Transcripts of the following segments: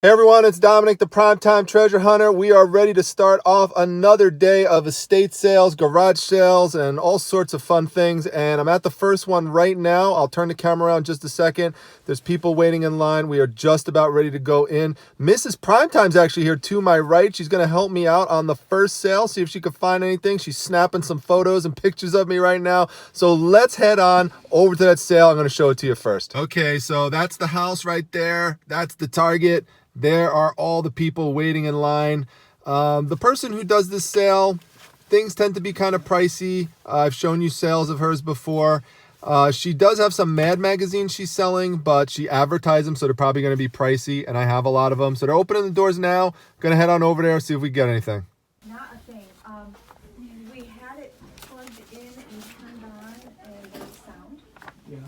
Hey everyone, it's Dominic, the Primetime Treasure Hunter. We are ready to start off another day of estate sales, garage sales, and all sorts of fun things. And I'm at the first one right now. I'll turn the camera around just a second. There's people waiting in line. We are just about ready to go in. Mrs. Primetime's actually here to my right. She's going to help me out on the first sale, see if she can find anything. She's snapping some photos and pictures of me right now. So let's head on over to that sale. I'm going to show it to you first. Okay, so that's the house right there. That's the target. There are all the people waiting in line. The person who does this sale, things tend to be kind of pricey. I've shown you sales of hers before. She does have some Mad magazines she's selling, but she advertised them, so they're probably going to be pricey, and I have a lot of them. So they're opening the doors now. Going to head on over there and see if we get anything. Not a thing. We had it plugged in and turned on, and there's sound. Yeah.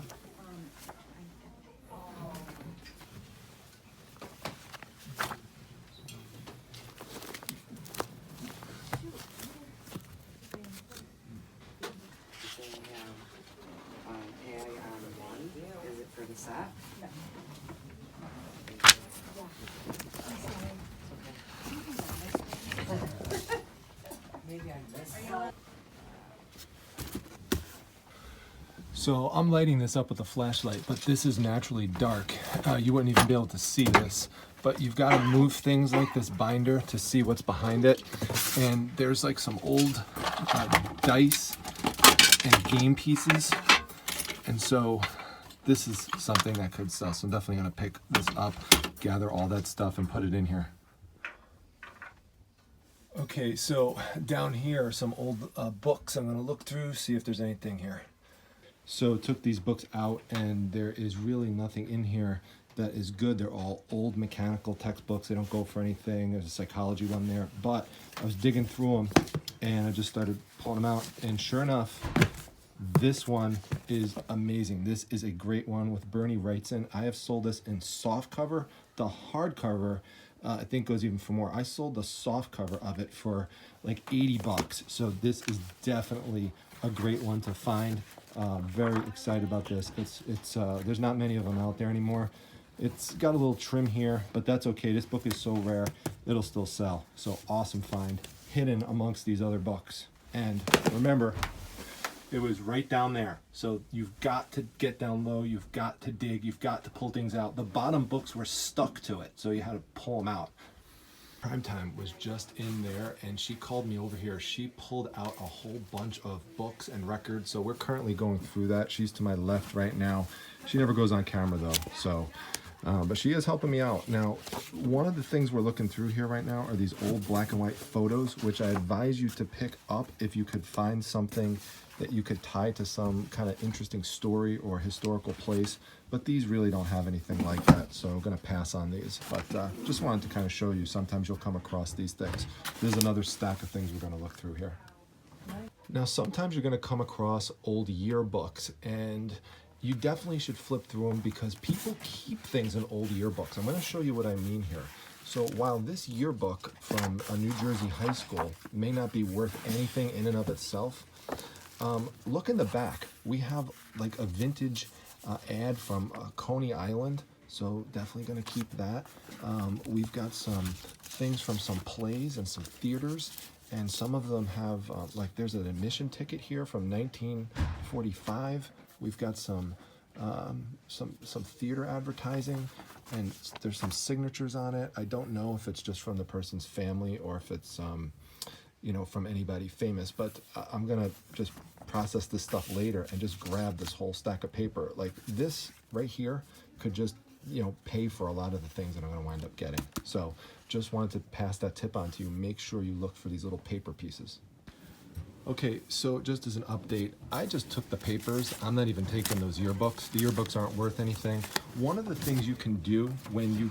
Is it for the set? No. Maybe I missed it. So I'm lighting this up with a flashlight, but this is naturally dark. You wouldn't even be able to see this, but you've got to move things like this binder to see what's behind it. And there's like some old dice and game pieces. And so this is something that could sell. So I'm definitely going to pick this up, gather all that stuff and put it in here. Okay, so down here are some old books I'm going to look through, see if there's anything here. So took these books out, and there is really nothing in here that is good. They're all old mechanical textbooks. They don't go for anything. There's a psychology one there, but I was digging through them and I just started pulling them out, and sure enough, this one is amazing. This is a great one with Bernie Wrightson. I have sold this in soft cover. The hardcover I think goes even for more. I sold the soft cover of it for like 80 bucks. So this is definitely a great one to find. Very excited about this. It's there's not many of them out there anymore. It's got a little trim here, but that's okay. This book is so rare, it'll still sell. So awesome find, hidden amongst these other books. And remember, it was right down there. So you've got to get down low, you've got to dig, you've got to pull things out. The bottom books were stuck to it, so you had to pull them out. Primetime was just in there, and she called me over here. She pulled out a whole bunch of books and records, so we're currently going through that. She's to my left right now. She never goes on camera though, so but she is helping me out. Now, one of the things we're looking through here right now are these old black and white photos, which I advise you to pick up if you could find something that you could tie to some kind of interesting story or historical place. But these really don't have anything like that, so I'm going to pass on these. But just wanted to kind of show you, sometimes you'll come across these things. There's another stack of things we're going to look through here. Now, sometimes you're going to come across old yearbooks, and you definitely should flip through them because people keep things in old yearbooks. I'm going to show you what I mean here. So while this yearbook from a New Jersey high school may not be worth anything in and of itself, look in the back. We have like a vintage ad from Coney Island, so definitely going to keep that. We've got some things from some plays and some theaters, and some of them have like there's an admission ticket here from 1945. We've got some theater advertising, and there's some signatures on it. I don't know if it's just from the person's family or if it's you know, from anybody famous, but I'm gonna just process this stuff later and just grab this whole stack of paper. Like this right here could just, you know, pay for a lot of the things that I'm gonna wind up getting. So just wanted to pass that tip on to you. Make sure you look for these little paper pieces. Okay, so just as an update, I just took the papers. I'm not even taking those yearbooks. The yearbooks aren't worth anything. One of the things you can do when you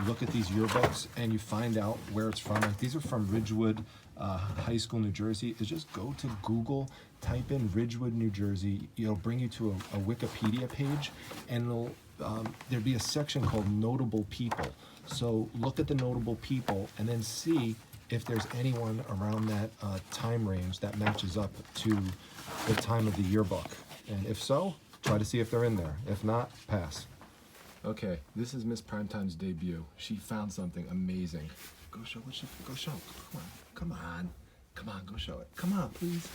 look at these yearbooks and you find out where it's from, like these are from Ridgewood High School, New Jersey, is just go to Google, type in Ridgewood, New Jersey. It'll bring you to a Wikipedia page, and it'll there'll be a section called Notable People. So look at the notable people and then see if there's anyone around that time range that matches up to the time of the yearbook. And if so, try to see if they're in there. If not, pass. Okay, this is Miss Primetime's debut. She found something amazing. Go show what she, go show. Come on, come on. Come on, go show it. Come on, please.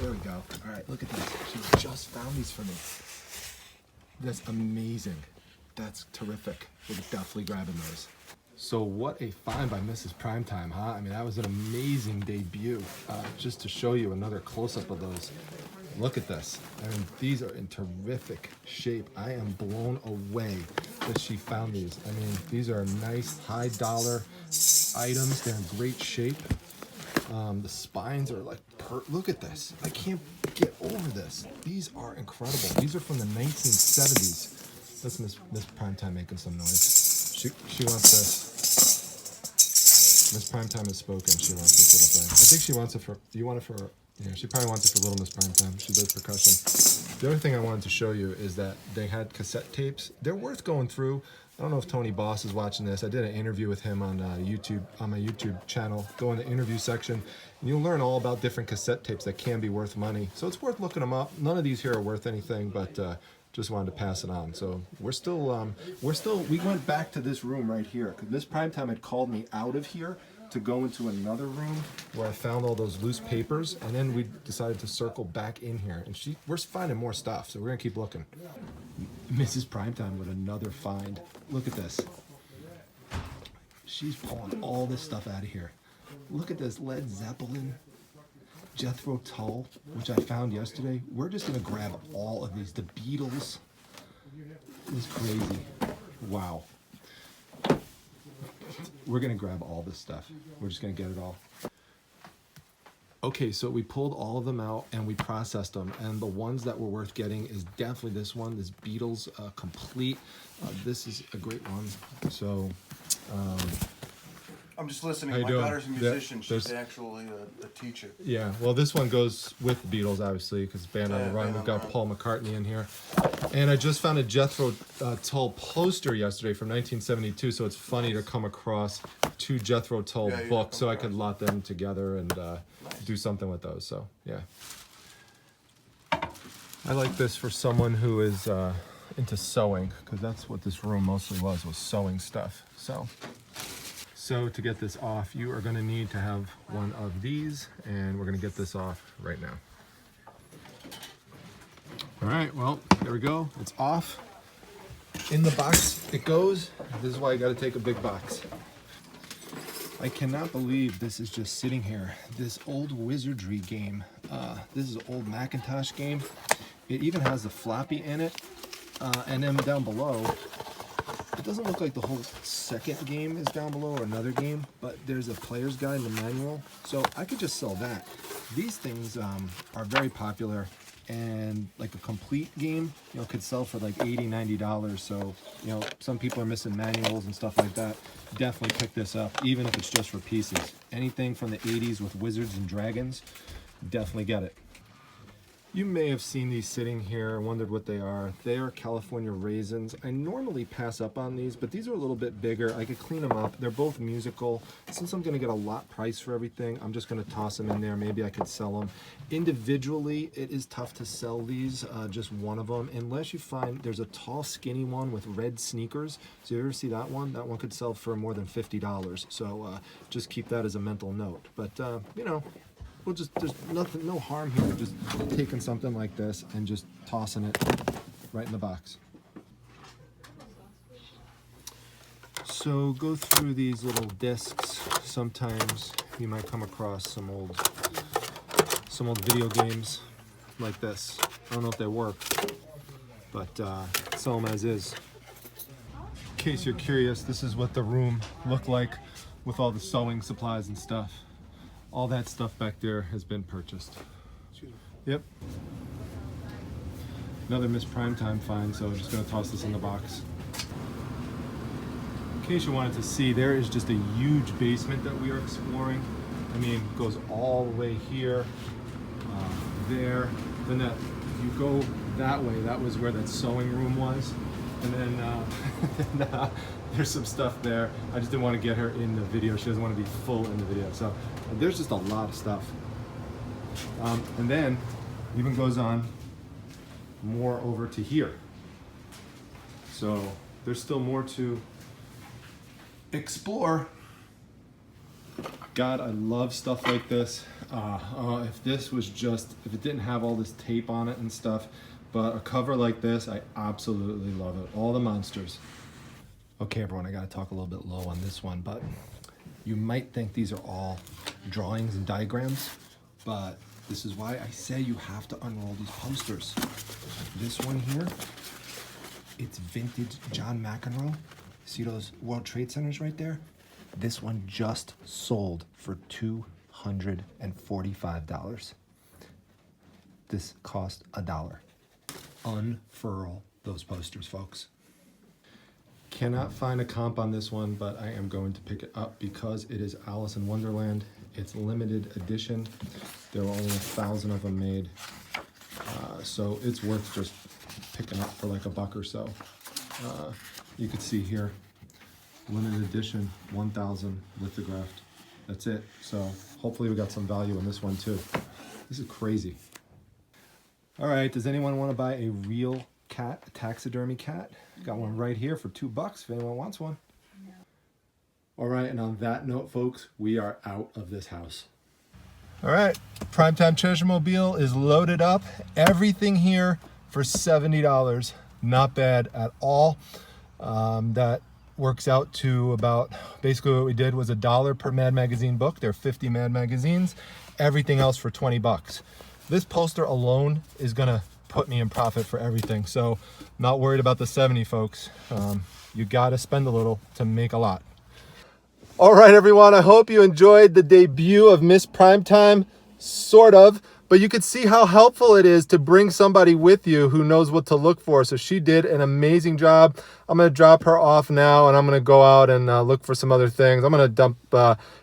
There we go. All right, look at this. She just found these for me. That's amazing. That's terrific. We're definitely grabbing those. So what a find by Mrs. Primetime, huh? I mean, that was an amazing debut. Just to show you another close-up of those. Look at this. I mean, these are in terrific shape. I am blown away that she found these. I mean, these are nice, high-dollar items. They're in great shape. The spines are like, look at this. I can't get over this. These are incredible. These are from the 1970s. That's Miss Primetime making some noise. She wants this. Miss Primetime has spoken. She wants this little thing. I think she wants it for, do you want it for, yeah, she probably wants it for little Miss Primetime. She does percussion. The other thing I wanted to show you is that they had cassette tapes. They're worth going through. I don't know if Tony Boss is watching this. I did an interview with him on YouTube, on my YouTube channel. Go in the interview section, and you'll learn all about different cassette tapes that can be worth money. So it's worth looking them up. None of these here are worth anything, but just wanted to pass it on. So we went back to this room right here, because Miss Primetime had called me out of here to go into another room where I found all those loose papers, and then we decided to circle back in here, and we're finding more stuff, so we're gonna keep looking. Mrs. Primetime with another find. Look at this. She's pulling all this stuff out of here. Look at this Led Zeppelin, Jethro Tull, which I found yesterday. We're just gonna grab all of these. The Beatles. This is crazy. Wow. We're gonna grab all this stuff. We're just gonna get it all. Okay, so we pulled all of them out and we processed them, and the ones that were worth getting is definitely this one, this Beatles Complete. This is a great one. So, I'm just listening. How you My doing? daughter's a musician. There's- She's actually a teacher. yeah, well, this one goes with the Beatles, obviously, because Band on the Yeah, Run. Band We've on got the Run. Paul McCartney in here. And I just found a Jethro Tull poster yesterday from 1972, so it's funny to come across two Jethro Tull Yeah, you books, so I come could lot them together and do something with those, so yeah. I like this for someone who is into sewing, because that's what this room mostly was sewing stuff. So to get this off, you are going to need to have one of these, and we're going to get this off right now. All right, well, there we go. It's off. In the box it goes. This is why you got to take a big box. I cannot believe this is just sitting here. This old wizardry game. This is an old Macintosh game. It even has the floppy in it. And then down below, it doesn't look like the whole second game is down below or another game, but there's a player's guide and the manual. So I could just sell that. These things are very popular, and like a complete game, you know, could sell for like $80, $90. So, you know, some people are missing manuals and stuff like that. Definitely pick this up, even if it's just for pieces. Anything from the 80s with wizards and dragons, definitely get it. You may have seen these sitting here and wondered what they are. They are California Raisins. I normally pass up on these, but these are a little bit bigger. I could clean them up. They're both musical. Since I'm gonna get a lot price for everything, I'm just gonna toss them in there. Maybe I could sell them. Individually, it is tough to sell these, just one of them, unless you find there's a tall, skinny one with red sneakers. So you ever see that one? That one could sell for more than $50. So just keep that as a mental note. But you know, we'll just, there's nothing, no harm here, just taking something like this and just tossing it right in the box. So go through these little discs. Sometimes you might come across some old video games like this. I don't know if they work, but sell them as is. In case you're curious, this is what the room looked like with all the sewing supplies and stuff. All that stuff back there has been purchased. Yep. Another Miss Primetime find, so I'm just going to toss this in the box. In case you wanted to see, there is just a huge basement that we are exploring. I mean, it goes all the way here, there. Then that, if you go that way, that was where that sewing room was. And then there's some stuff there. I just didn't want to get her in the video. She doesn't want to be full in the video. So there's just a lot of stuff. And then even goes on more over to here. So there's still more to explore. God, I love stuff like this. If this was just, if it didn't have all this tape on it and stuff, but a cover like this, I absolutely love it. All the monsters. Okay, everyone, I gotta talk a little bit low on this one, but you might think these are all drawings and diagrams, but this is why I say you have to unroll these posters. This one here, it's vintage John McEnroe. See those World Trade Centers right there? This one just sold for $245. This cost $1. Unfurl those posters, folks. Cannot find a comp on this one, but I am going to pick it up because it is Alice in Wonderland. It's limited edition. There were only 1,000 of them made. So it's worth just picking up for like $1 or so. You can see here, limited edition, 1,000 lithographed. That's it. So hopefully we got some value in this one too. This is crazy. All right, does anyone want to buy a real cat, a taxidermy cat? Got one right here for $2 if anyone wants one. No. All right, and on that note, folks, we are out of this house. All right, Primetime Treasure Mobile is loaded up. Everything here for $70. Not bad at all. That works out to about, basically what we did was $1 per Mad Magazine book. There are 50 Mad Magazines. Everything else for 20 bucks. This poster alone is gonna put me in profit for everything. So not worried about the 70, folks. You gotta spend a little to make a lot. All right, everyone, I hope you enjoyed the debut of Miss Primetime, sort of, but you could see how helpful it is to bring somebody with you who knows what to look for. So she did an amazing job. I'm gonna drop her off now, and I'm gonna go out and look for some other things. I'm gonna dump,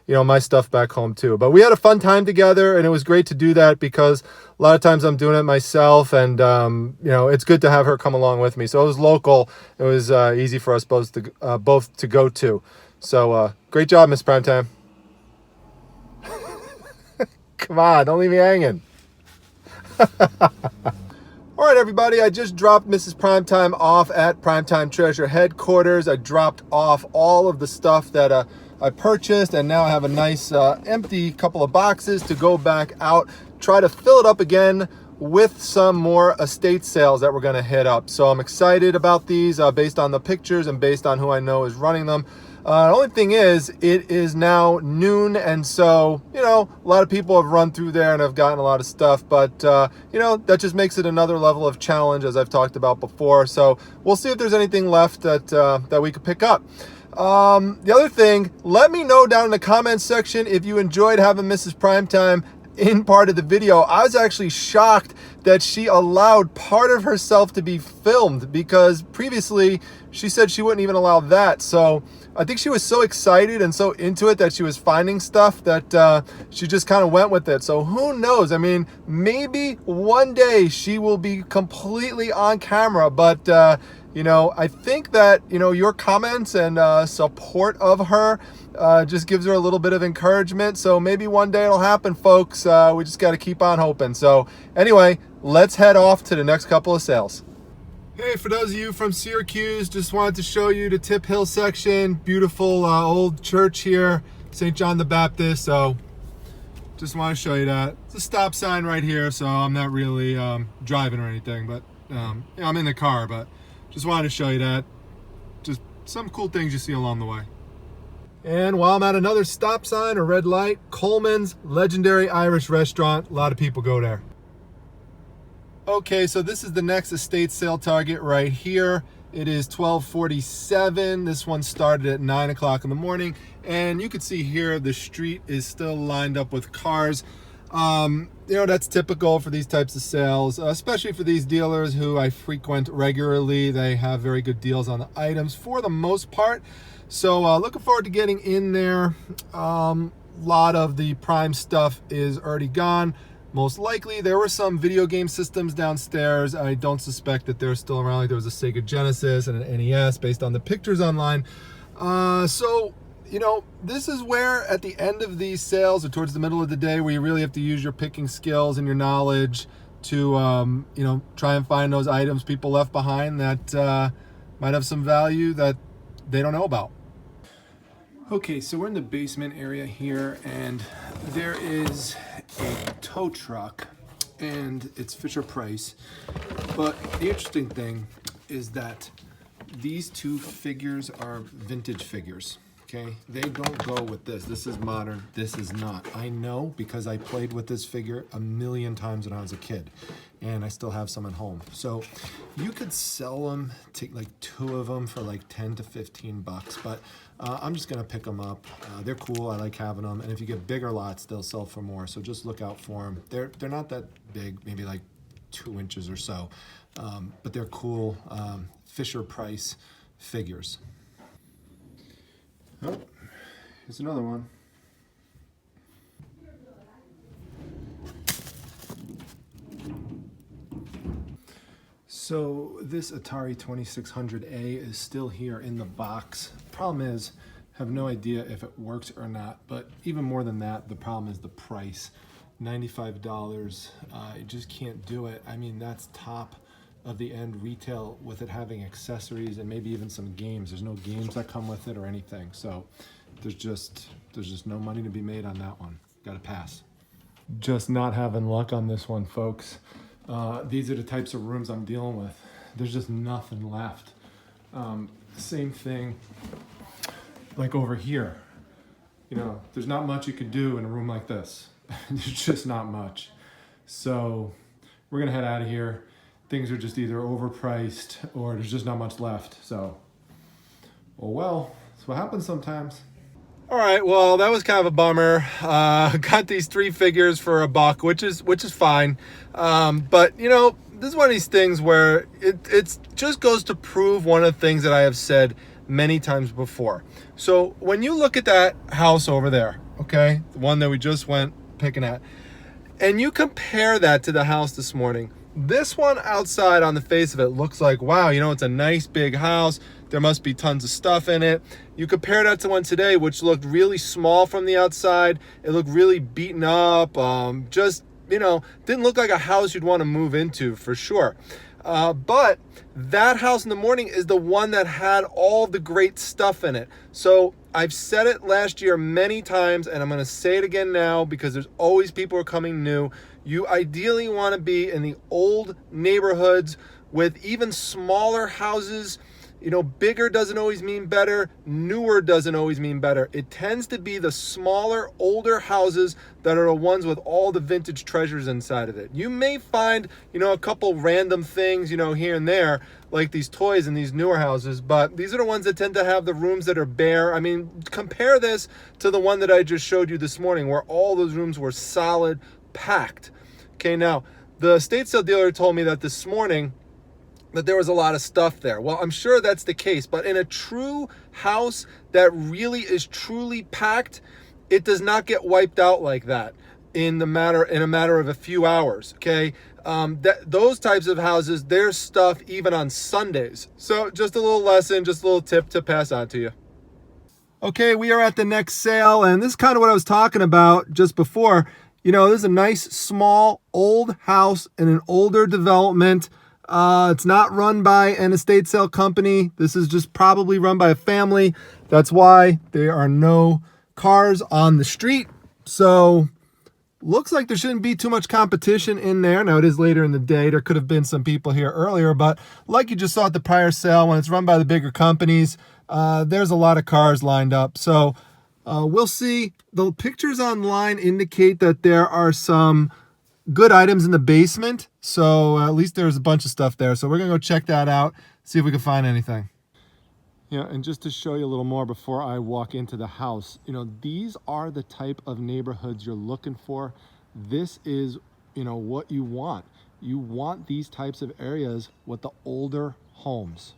my stuff back home too. But we had a fun time together, and it was great to do that because a lot of times I'm doing it myself, and it's good to have her come along with me. So it was local. It was easy for us both to go to. So great job, Miss Primetime. Come on, don't leave me hanging. All right, everybody, I just dropped Mrs. Primetime off at Primetime Treasure headquarters. I dropped off all of the stuff that I purchased, and now I have a nice empty couple of boxes to go back out, try to fill it up again with some more estate sales that we're going to hit up. So I'm excited about these based on the pictures and based on who I know is running them. The only thing is, it is now noon, and so, a lot of people have run through there and have gotten a lot of stuff, but, that just makes it another level of challenge, as I've talked about before. So we'll see if there's anything left that we could pick up. The other thing, let me know down in the comments section if you enjoyed having Mrs. Primetime in part of the video. I was actually shocked that she allowed part of herself to be filmed, because previously she said she wouldn't even allow that. So I think she was so excited and so into it that she was finding stuff that she just kind of went with it. So who knows? I mean, maybe one day she will be completely on camera, but I think that, your comments and support of her just gives her a little bit of encouragement. So maybe one day it'll happen, folks. We just got to keep on hoping. So anyway, let's head off to the next couple of sales. Hey, for those of you from Syracuse, just wanted to show you the Tip Hill section. Beautiful old church here, St. John the Baptist. So just want to show you that. It's a stop sign right here, so I'm not really driving or anything, but I'm in the car, but just wanted to show you that. Just some cool things you see along the way. And while I'm at another stop sign or red light, Coleman's legendary Irish restaurant. A lot of people go there. Okay, so this is the next estate sale target right here. It is 12:47. This one started at 9 o'clock in the morning, and you can see here the street is still lined up with cars. That's typical for these types of sales, especially for these dealers who I frequent regularly. They have very good deals on the items for the most part. So looking forward to getting in there. Lot of the prime stuff is already gone. Most likely there were some video game systems downstairs. I don't suspect that they're still around. Like there was a Sega Genesis and an NES based on the pictures online. This is where at the end of these sales or towards the middle of the day where you really have to use your picking skills and your knowledge to, try and find those items people left behind that might have some value that they don't know about. Okay, so we're in the basement area here, and there is a tow truck, and it's Fisher Price. But the interesting thing is that these two figures are vintage figures. Okay, they don't go with this. This is modern, this is not. I know because I played with this figure a million times when I was a kid, and I still have some at home. So you could sell them, take like 2 of them for like 10 to 15 bucks, but I'm just gonna pick them up. They're cool, I like having them, and if you get bigger lots, they'll sell for more, so just look out for them. They're not that big, maybe like 2 inches or so, but they're cool Fisher Price figures. Oh, here's another one. So this Atari 2600A is still here in the box. Problem is, have no idea if it works or not, but even more than that, the problem is the price. $95, you just can't do it. I mean, that's top of the end retail with it having accessories and maybe even some games. There's no games that come with it or anything. So there's just no money to be made on that one. Gotta pass. Just not having luck on this one, folks. These are the types of rooms I'm dealing with. There's just nothing left. Same thing like over here. You know, there's not much you could do in a room like this. There's just not much. So we're gonna head out of here. Things are just either overpriced or there's just not much left. So, well, that's what happens sometimes. All right, well, that was kind of a bummer. Got these 3 figures for $1, which is fine. But you know, this is one of these things where it just goes to prove one of the things that I have said many times before. So when you look at that house over there, okay, the one that we just went picking at, and you compare that to the house this morning, this one outside on the face of it looks like, wow, you know, it's a nice big house. There must be tons of stuff in it. You compare that to one today, which looked really small from the outside. It looked really beaten up. Just, you know, didn't look like a house you'd want to move into for sure. But that house in the morning is the one that had all the great stuff in it. So I've said it last year many times, and I'm going to say it again now because there's always people who are coming new. You ideally want to be in the old neighborhoods with even smaller houses. You know, bigger doesn't always mean better. Newer doesn't always mean better. It tends to be the smaller, older houses that are the ones with all the vintage treasures inside of it. You may find, you know, a couple random things, you know, here and there, like these toys in these newer houses, but these are the ones that tend to have the rooms that are bare. I mean, compare this to the one that I just showed you this morning where all those rooms were solid, packed. Okay, now, the estate sale dealer told me that this morning that there was a lot of stuff there. Well, I'm sure that's the case, but in a true house that really is truly packed, it does not get wiped out like that in a matter of a few hours, okay? Those types of houses, there's stuff even on Sundays. So just a little lesson, just a little tip to pass on to you. Okay, we are at the next sale, and this is kind of what I was talking about just before. You know, this is a nice, small, old house in an older development. It's not run by an estate sale company. This is just probably run by a family. That's why there are no cars on the street. So looks like there shouldn't be too much competition in there. Now it is later in the day. There could have been some people here earlier, but like you just saw at the prior sale, when it's run by the bigger companies, there's a lot of cars lined up. So we'll see. The pictures online indicate that there are some good items in the basement, so at least there's a bunch of stuff there. So we're gonna go check that out, see if we can find anything. Yeah, and just to show you a little more before I walk into the house, you know, these are the type of neighborhoods you're looking for. This is, you know, what you want. You want these types of areas with the older homes.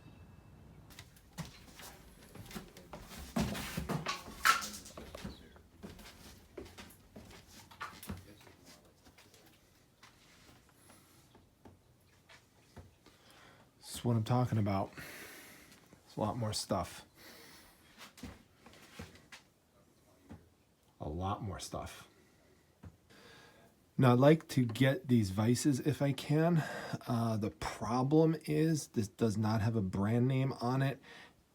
That's what I'm talking about. It's a lot more stuff. A lot more stuff. Now, I'd like to get these vices if I can. The problem is this does not have a brand name on it,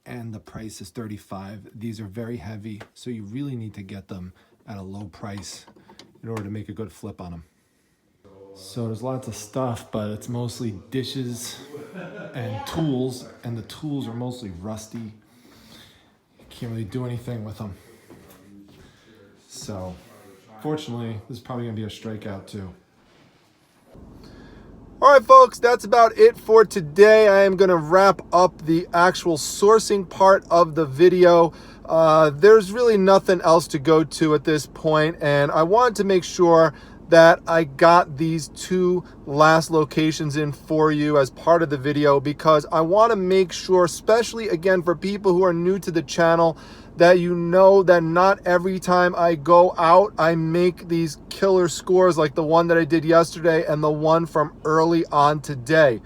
and the price is $35. These are very heavy, so you really need to get them at a low price in order to make a good flip on them. So there's lots of stuff, but it's mostly dishes and tools, and the tools are mostly rusty. You can't really do anything with them. So fortunately, this is probably gonna be a strikeout too. All right, folks, that's about it for today. I am going to wrap up the actual sourcing part of the video. There's really nothing else to go to at this point, and I wanted to make sure that I got these two last locations in for you as part of the video, because I want to make sure, especially again for people who are new to the channel, that you know that not every time I go out I make these killer scores like the one that I did yesterday and the one from early on today.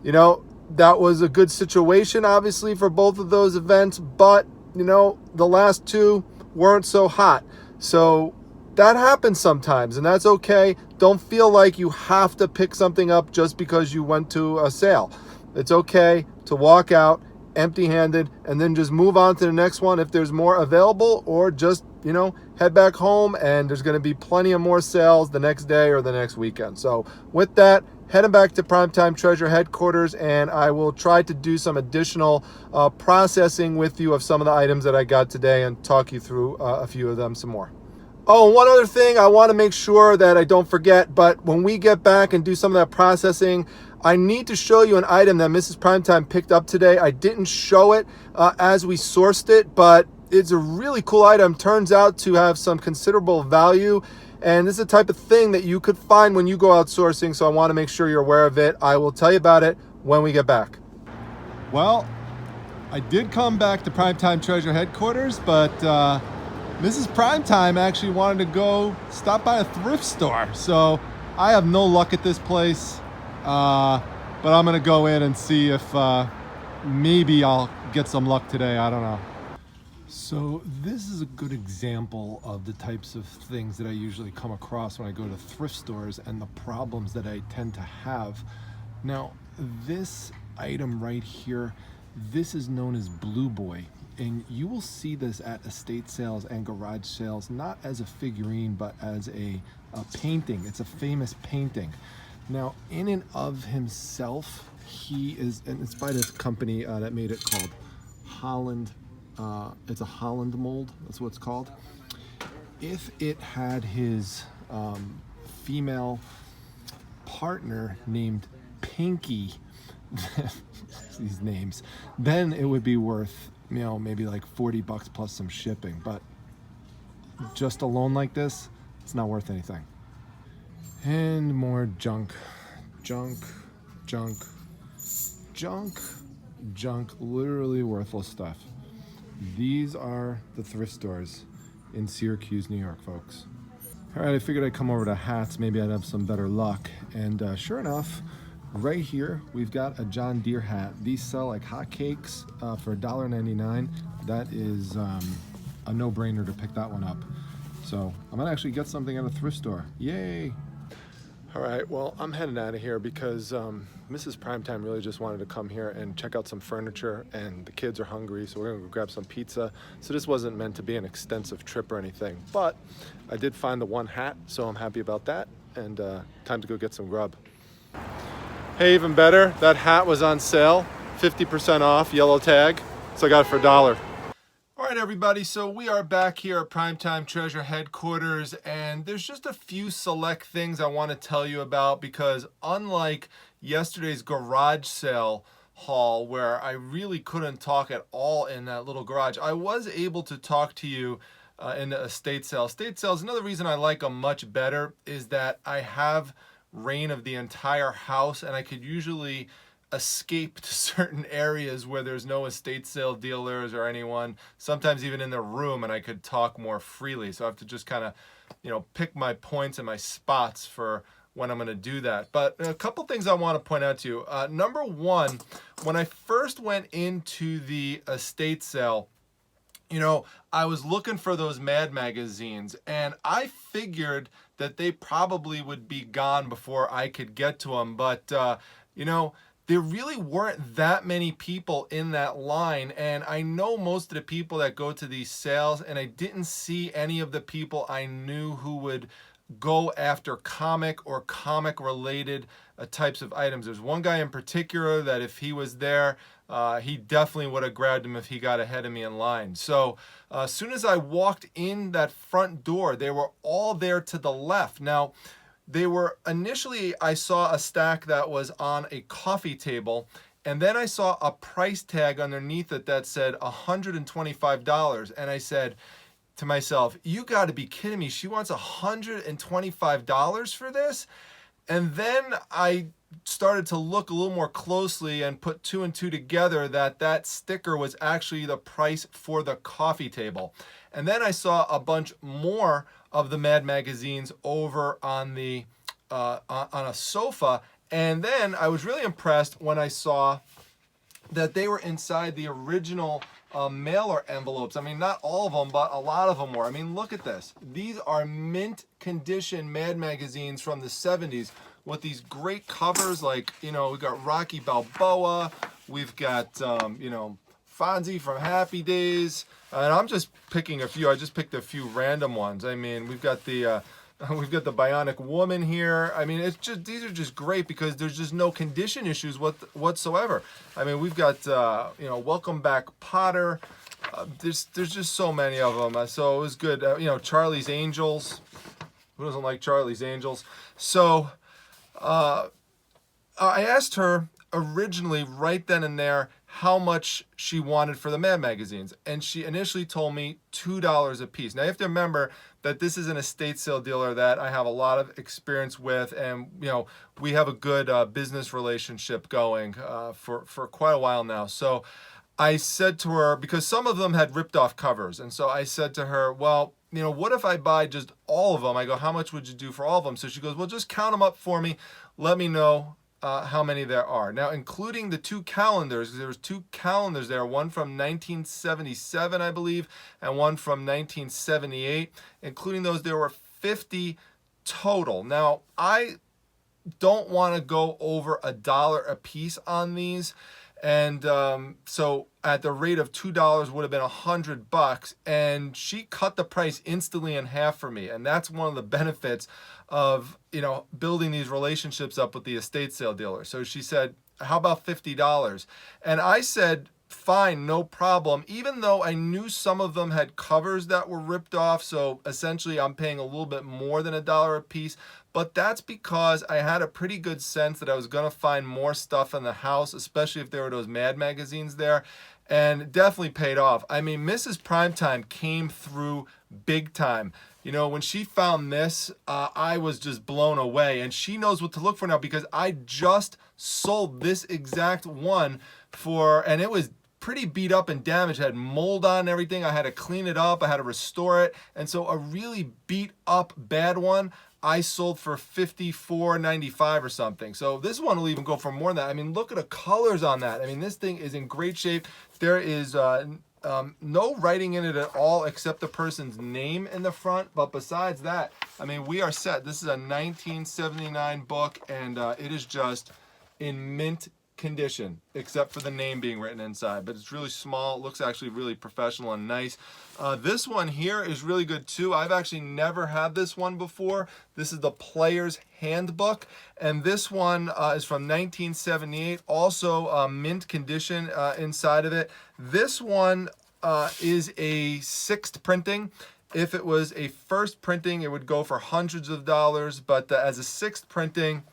You know, that was a good situation obviously for both of those events, but you know, the last two weren't so hot. So that happens sometimes, and that's okay. Don't feel like you have to pick something up just because you went to a sale. It's okay to walk out empty-handed and then just move on to the next one if there's more available, or just, you know, head back home and there's going to be plenty of more sales the next day or the next weekend. So with that, heading back to Primetime Treasure headquarters, and I will try to do some additional processing with you of some of the items that I got today and talk you through a few of them some more. Oh, and one other thing I want to make sure that I don't forget, but when we get back and do some of that processing, I need to show you an item that Mrs. Primetime picked up today. I didn't show it as we sourced it, but it's a really cool item. Turns out to have some considerable value, and this is the type of thing that you could find when you go out sourcing, so I want to make sure you're aware of it. I will tell you about it when we get back. Well, I did come back to Primetime Treasure headquarters, but Mrs. Primetime actually wanted to go stop by a thrift store, so I have no luck at this place. But I'm gonna go in and see if maybe I'll get some luck today. I don't know. So this is a good example of the types of things that I usually come across when I go to thrift stores and the problems that I tend to have. Now, this item right here, this is known as Blue Boy, and you will see this at estate sales and garage sales, not as a figurine but as a painting. It's a famous painting. Now, in and of himself, he is, and it's by this company that made it, called Holland. It's a Holland mold, that's what it's called. If it had his female partner named Pinky, these names, then it would be worth, you know, maybe like $40 plus some shipping. But just alone like this, it's not worth anything. And more junk, junk, junk, junk, junk, literally worthless stuff. These are the thrift stores in Syracuse, New York, folks. All right, I figured I'd come over to Hats, maybe I'd have some better luck. And sure enough, right here, we've got a John Deere hat. These sell like hotcakes for $1.99. That is a no-brainer to pick that one up. So I'm gonna actually get something at a thrift store. Yay! All right, well, I'm heading out of here because Mrs. Primetime really just wanted to come here and check out some furniture, and the kids are hungry, so we're gonna go grab some pizza. So this wasn't meant to be an extensive trip or anything, but I did find the one hat, so I'm happy about that, and time to go get some grub. Hey, even better, that hat was on sale, 50% off, yellow tag, so I got it for $1. All right, everybody, so we are back here at Primetime Treasure headquarters, and there's just a few select things I want to tell you about, because unlike yesterday's garage sale haul where I really couldn't talk at all in that little garage, I was able to talk to you in the estate sale. Estate sales, another reason I like them much better is that I have reign of the entire house, and I could usually escape to certain areas where there's no estate sale dealers or anyone, sometimes even in the room, and I could talk more freely. So I have to just kind of, you know, pick my points and my spots for when I'm going to do that. But a couple things I want to point out to you. Number one, when I first went into the estate sale, you know, I was looking for those Mad magazines, and I figured that they probably would be gone before I could get to them. But, you know, there really weren't that many people in that line. And I know most of the people that go to these sales, and I didn't see any of the people I knew who would go after comic or comic related types of items. There's one guy in particular that if he was there, he definitely would have grabbed him if he got ahead of me in line. So as soon as I walked in that front door, they were all there to the left. Now, they were initially, I saw a stack that was on a coffee table, and then I saw a price tag underneath it that said $125. And I said to myself, you got to be kidding me. She wants $125 for this? And then I started to look a little more closely and put two and two together that that sticker was actually the price for the coffee table. And then I saw a bunch more of the Mad magazines over on the on a sofa. And then I was really impressed when I saw that they were inside the original mailer envelopes. I mean, not all of them, but a lot of them were. I mean, look at this. These are mint condition Mad magazines from the 70s with these great covers. Like, you know, we've got Rocky Balboa, we've got, you know, Fonzie from Happy Days, and I'm just picking a few. I just picked a few random ones. I mean, we've got the Bionic Woman here. I mean, it's just, these are just great because there's just no condition issues whatsoever. I mean, we've got you know, Welcome Back Potter. There's just so many of them. So it was good. You know, Charlie's Angels. Who doesn't like Charlie's Angels? So I asked her originally right then and there how much she wanted for the Mad magazines, and she initially told me $2 a piece. Now you have to remember that this is an estate sale dealer that I have a lot of experience with, and you know, we have a good business relationship going for quite a while now. So I said to her, because some of them had ripped off covers, and so I said to her, well, you know, what if I buy just all of them? I go, how much would you do for all of them? So she goes, well, just count them up for me. Let me know how many there are. Now, including the two calendars, there was two calendars there, one from 1977, I believe, and one from 1978. Including those, there were 50 total. Now, I don't want to go over $1 a piece on these. And so at the rate of $2 would have been $100, and she cut the price instantly in half for me. And that's one of the benefits of, you know, building these relationships up with the estate sale dealer. So she said, how about $50? And I said, fine, no problem, even though I knew some of them had covers that were ripped off. So essentially I'm paying a little bit more than $1 a piece. But that's because I had a pretty good sense that I was going to find more stuff in the house, especially if there were those Mad magazines there, and definitely paid off. I mean, Mrs. Primetime came through big time. You know, when she found this, I was just blown away, and she knows what to look for now because I just sold this exact one for, and it was pretty beat up and damaged, had mold on and everything. I had to clean it up, I had to restore it, and so a really beat up bad one I sold for $54.95 or something. So this one will even go for more than that. I mean, look at the colors on that. I mean, this thing is in great shape. There is no writing in it at all except the person's name in the front. But besides that, I mean, we are set. This is a 1979 book, and it is just in mint condition, except for the name being written inside. But it's really small. It looks actually really professional and nice. This one here is really good too. I've actually never had this one before. This is the Players Handbook, and this one is from 1978. Also mint condition inside of it. This one is a 6th printing. If it was a 1st printing, it would go for hundreds of dollars, but as a 6th printing,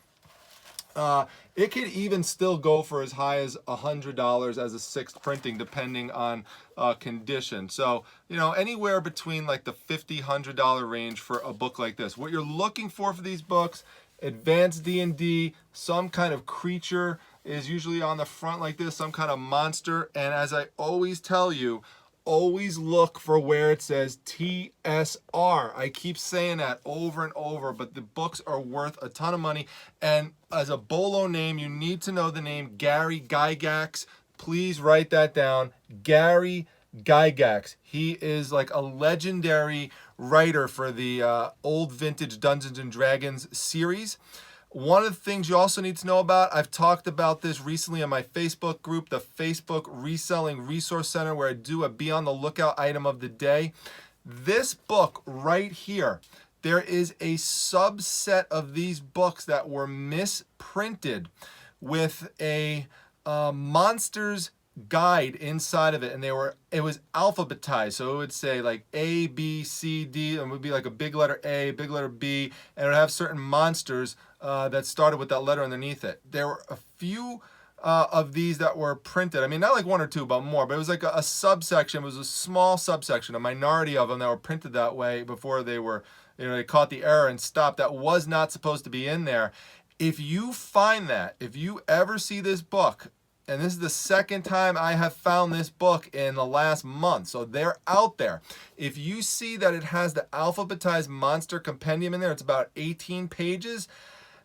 it could even still go for as high as $100 as a 6th printing, depending on condition. So, you know, anywhere between like the $50, $100 range for a book like this. What you're looking for these books, advanced D&D, some kind of creature is usually on the front like this, some kind of monster. And as I always tell you, always look for where it says TSR. I keep saying that over and over, but the books are worth a ton of money. And as a BOLO name, you need to know the name Gary Gygax. Please write that down. Gary Gygax. He is like a legendary writer for the old vintage Dungeons and Dragons series. One of the things you also need to know about, I've talked about this recently on my Facebook group, the Facebook Reselling Resource Center, where I do a Be on the Lookout item of the day. This book right here, there is a subset of these books that were misprinted with a monsters guide inside of it, and it was alphabetized, so it would say like A, B, C, D, and it would be like a big letter A, big letter B, and it would have certain monsters that started with that letter underneath it. There were a few of these that were printed. I mean, not like one or two, but more. But it was like a subsection. It was a small subsection, a minority of them that were printed that way before they were, they caught the error and stopped. That was not supposed to be in there. If you find that, if you ever see this book, and this is the second time I have found this book in the last month, so they're out there. If you see that it has the alphabetized monster compendium in there, it's about 18 pages.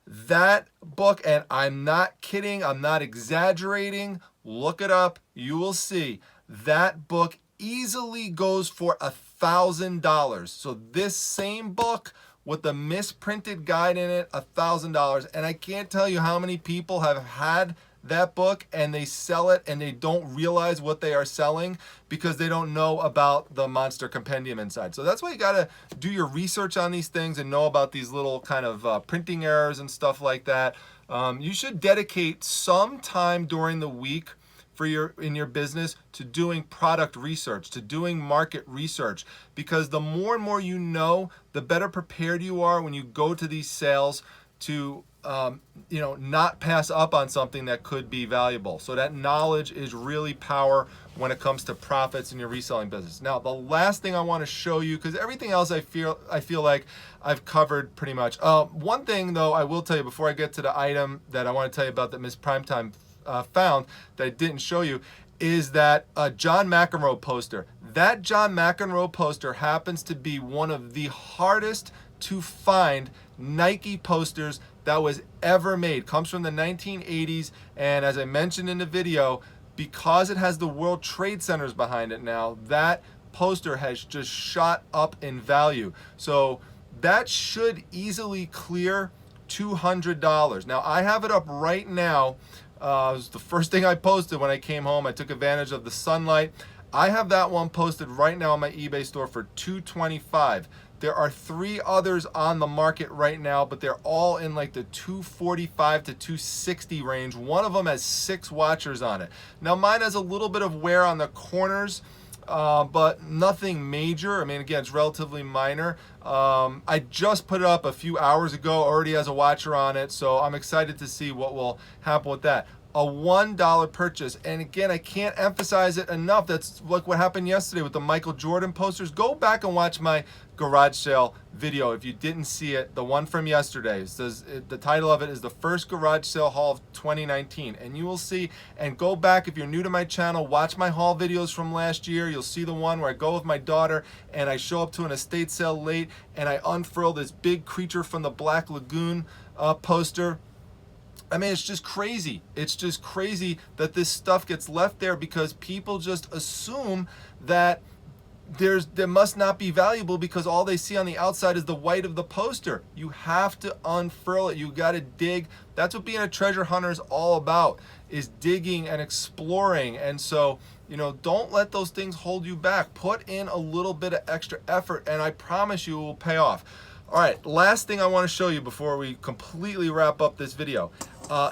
That book, and I'm not kidding, I'm not exaggerating, look it up, you will see that book easily goes for $1,000. So this same book with the misprinted guide in it, $1,000. And I can't tell you how many people have had that book and they sell it and they don't realize what they are selling because they don't know about the monster compendium inside. So that's why you got to do your research on these things and know about these little kind of printing errors and stuff like that. You should dedicate some time during the week in your business to doing product research, to doing market research, because the more and more you know, the better prepared you are when you go to these sales to not pass up on something that could be valuable. So that knowledge is really power when it comes to profits in your reselling business. Now, the last thing I want to show you, because everything else I feel like I've covered pretty much. One thing though, I will tell you before I get to the item that I want to tell you about that Miss Primetime found that I didn't show you, is that John Mcenroe poster. That John Mcenroe poster happens to be one of the hardest to find Nike posters that was ever made. Comes from the 1980s, and as I mentioned in the video, because it has the World Trade Centers behind it now, that poster has just shot up in value. So that should easily clear $200. Now I have it up right now. It was the first thing I posted when I came home. I took advantage of the sunlight. I have that one posted right now on my eBay store for $225. There are 3 others on the market right now, but they're all in like the $245 to $260 range. One of them has 6 watchers on it. Now mine has a little bit of wear on the corners, but nothing major. I mean, again, it's relatively minor. I just put it up a few hours ago, already has a watcher on it, so I'm excited to see what will happen with that. A $1 purchase, and again, I can't emphasize it enough. That's like what happened yesterday with the Michael Jordan posters. Go back and watch my garage sale video if you didn't see it, the one from yesterday. It says, the title of it is the first garage sale haul of 2019, and you will see. And go back, if you're new to my channel, watch my haul videos from last year. You'll see the one where I go with my daughter and I show up to an estate sale late and I unfurl this big creature from the Black Lagoon poster. I mean, it's just crazy. It's just crazy that this stuff gets left there because people just assume that there must not be valuable because all they see on the outside is the white of the poster. You have to unfurl it. You got to dig. That's what being a treasure hunter is all about, is digging and exploring. And so, don't let those things hold you back. Put in a little bit of extra effort, and I promise you it will pay off. All right, last thing I want to show you before we completely wrap up this video.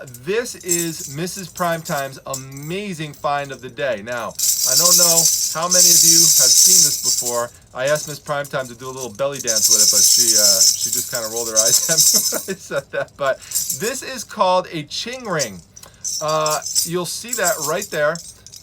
This is Mrs. Primetime's amazing find of the day. Now, I don't know how many of you have seen this before. I asked Miss Primetime to do a little belly dance with it, but she just kind of rolled her eyes at me when I said that. But this is called a Ching Ring. You'll see that right there.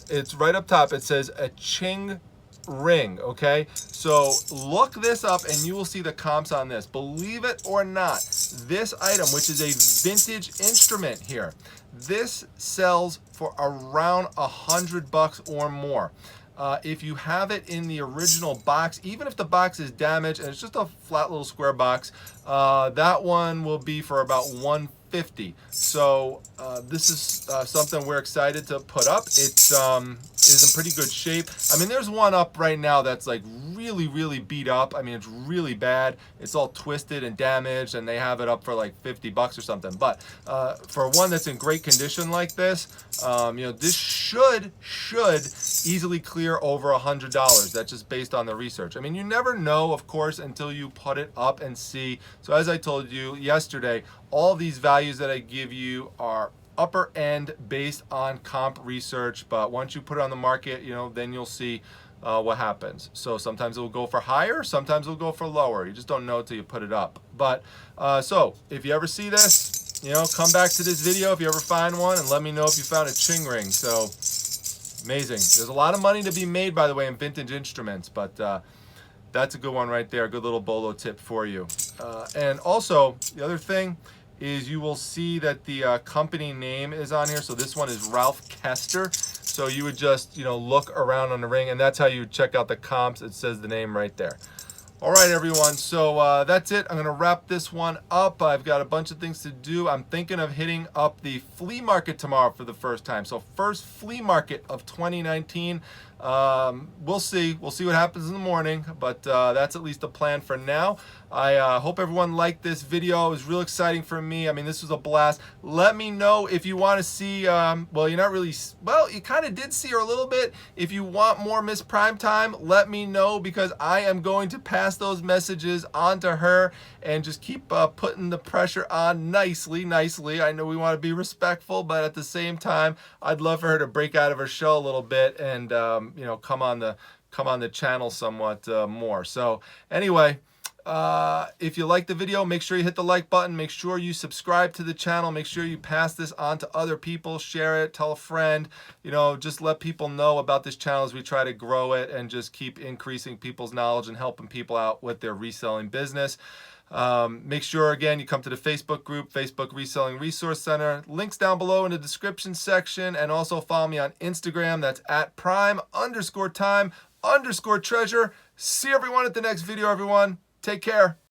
It's right up top. It says a Ching Ring, okay? So look this up and you will see the comps on this. Believe it or not, this item, which is a vintage instrument here, this sells for around $100 or more. If you have it in the original box, even if the box is damaged and it's just a flat little square box, that one will be for about $150. So this is something we're excited to put up. It's is in pretty good shape. I mean, there's one up right now that's like really beat up. I mean, it's really bad. It's all twisted and damaged, and they have it up for like $50 or something. But for one that's in great condition like this, you know, this should easily clear over $100. That's just based on the research. I mean, you never know, of course, until you put it up and see. So as I told you yesterday, all these values that I give you are upper end based on comp research, but once you put it on the market, you know, then you'll see what happens. So sometimes it will go for higher, sometimes it will go for lower. You just don't know until you put it up. But so if you ever see this, you know, come back to this video if you ever find one and let me know if you found a Ching Ring. So amazing. There's a lot of money to be made, by the way, in vintage instruments, but that's a good one right there. A good little bolo tip for you. And also the other thing is you will see that the company name is on here. So this one is Ralph Kester. So you would just, you know, look around on the ring, and that's how you check out the comps. It says the name right there. All right, everyone. So that's it. I'm going to wrap this one up. I've got a bunch of things to do. I'm thinking of hitting up the flea market tomorrow for the first time. So first flea market of 2019. We'll see. We'll see what happens in the morning, but that's at least a plan for now. I hope everyone liked this video. It was real exciting for me. I mean, this was a blast. Let me know if you want to see, well, you're not really, well, you kind of did see her a little bit. If you want more Miss Primetime, let me know, because I am going to pass those messages on to her and just keep putting the pressure on nicely. I know we want to be respectful, but at the same time, I'd love for her to break out of her shell a little bit and, you know, come on the channel somewhat more. So anyway, if you like the video, make sure you hit the like button, make sure you subscribe to the channel, make sure you pass this on to other people, share it, tell a friend, you know, just let people know about this channel as we try to grow it and just keep increasing people's knowledge and helping people out with their reselling business. Make sure, again, you come to the Facebook group, Facebook Reselling Resource Center. Links down below in the description section, and also follow me on Instagram. That's at @prime_time_treasure. See everyone at the next video, everyone. Take care.